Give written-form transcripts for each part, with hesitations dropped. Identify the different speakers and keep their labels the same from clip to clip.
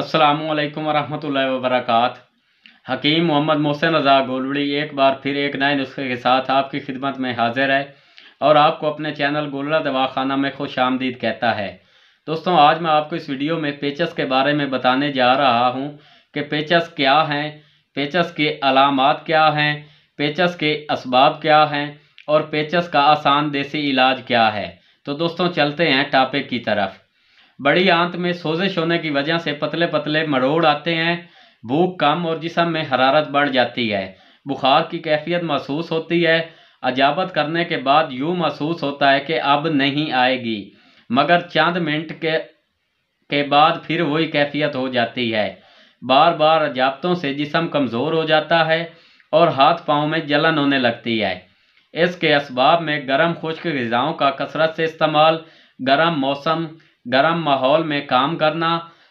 Speaker 1: अस्सलामुअलैकुम वरहमतुल्लाहि वबरकात। हकीम मोहम्मद मोहसिन रज़ा गोलवड़ी एक बार फिर एक नए नुस्खे के साथ आपकी खिदमत में हाजिर है और आपको अपने चैनल गोलड़ा दवाखाना में खुश आमदीद कहता है। दोस्तों, आज मैं आपको इस वीडियो में पेचस के बारे में बताने जा रहा हूं कि पेचस क्या हैं, पेचस के अलामात क्या हैं, पेचस के असबाब क्या हैं और पेचस का आसान देसी इलाज क्या है। तो दोस्तों, चलते हैं टॉपिक की तरफ। बड़ी आंत में सोजिश होने की वजह से पतले पतले मरोड़ आते हैं, भूख कम और जिस्म में हरारत बढ़ जाती है, बुखार की कैफियत महसूस होती है। अजाबत करने के बाद यूँ महसूस होता है कि अब नहीं आएगी, मगर चंद मिनट के बाद फिर वही कैफियत हो जाती है। बार बार अजाबतों से जिस्म कमज़ोर हो जाता है और हाथ पाँव में जलन होने लगती है। इसके असबाब में गर्म खुश्क ग़िज़ाओं का कसरत से इस्तेमाल, गर्म मौसम, गर्म माहौल में काम करना,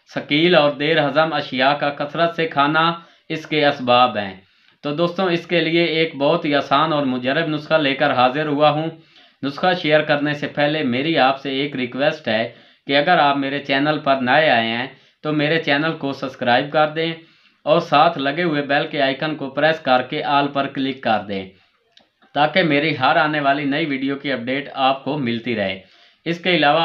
Speaker 1: शकील और देर हज़म अशिया का कसरत से खाना इसके असबाब हैं। तो दोस्तों, इसके लिए एक बहुत ही आसान और मुजरब नुस्खा लेकर हाजिर हुआ हूँ। नुस्खा शेयर करने से पहले मेरी आपसे एक रिक्वेस्ट है कि अगर आप मेरे चैनल पर नए आए हैं तो मेरे चैनल को सब्सक्राइब कर दें और साथ लगे हुए बेल के आइकन को प्रेस करके ऑल पर क्लिक कर दें, ताकि मेरी हर आने वाली नई वीडियो की अपडेट आपको मिलती रहे। इसके अलावा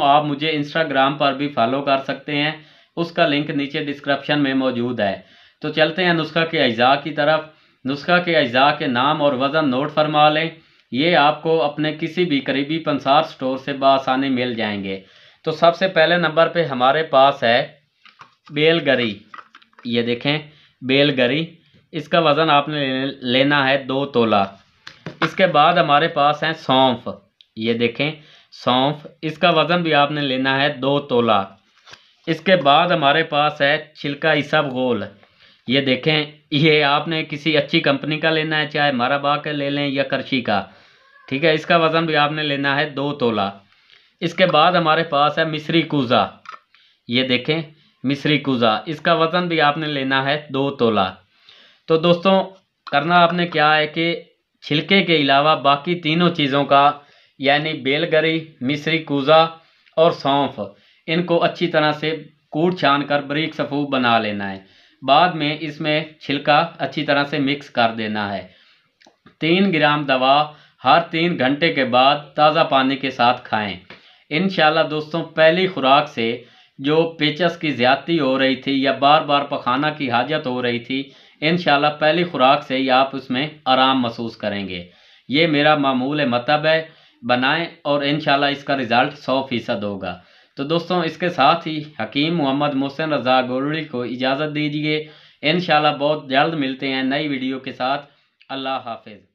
Speaker 1: आप मुझे इंस्टाग्राम पर भी फॉलो कर सकते हैं, उसका लिंक नीचे डिस्क्रिप्शन में मौजूद है। तो चलते हैं नुस्खा के अज्जा की तरफ। नुस्खा के अज्जा के नाम और वज़न नोट फरमा लें, ये आपको अपने किसी भी करीबी पंसार स्टोर से बआसानी मिल जाएंगे। तो सबसे पहले नंबर पे हमारे पास है बेलगरी। ये देखें, बेलगरी, इसका वज़न आपने लेना है 2 तोला। इसके बाद हमारे पास है सौंफ। ये देखें, सौंफ, इसका वज़न भी आपने लेना है 2 तोला। इसके बाद हमारे पास है छिलका इसबगोल। ये देखें, ये आपने किसी अच्छी कंपनी का लेना है, चाहे माराबा का ले लें या करशी का, ठीक है। इसका वज़न भी आपने लेना है 2 तोला। इसके बाद हमारे पास है मिस्री कूज़ा। ये देखें, मिस्री कूज़ा, इसका वज़न भी आपने लेना है 2 तोला। तो दोस्तों, करना आपने क्या है कि छिलके के अलावा बाकी तीनों चीज़ों का, यानी बेलगरी, मिस्री कूज़ा और सौंफ, इनको अच्छी तरह से कूट छान कर बारीक सफ़ूफ बना लेना है। बाद में इसमें छिलका अच्छी तरह से मिक्स कर देना है। 3 ग्राम दवा हर 3 घंटे के बाद ताज़ा पानी के साथ खाएं। इंशाल्लाह दोस्तों, पहली खुराक से जो पेचस की ज़्यादती हो रही थी या बार बार पखाना की हाजत हो रही थी, इंशाल्लाह पहली खुराक से ही आप उसमें आराम महसूस करेंगे। ये मेरा मामूल मतलब है, बनाएं और इंशाल्लाह इसका रिज़ल्ट 100% होगा। तो दोस्तों, इसके साथ ही हकीम मोहम्मद मोहसिन रज़ा गोलवड़ी को इजाज़त दीजिए। इंशाल्लाह बहुत जल्द मिलते हैं नई वीडियो के साथ। अल्लाह हाफिज़।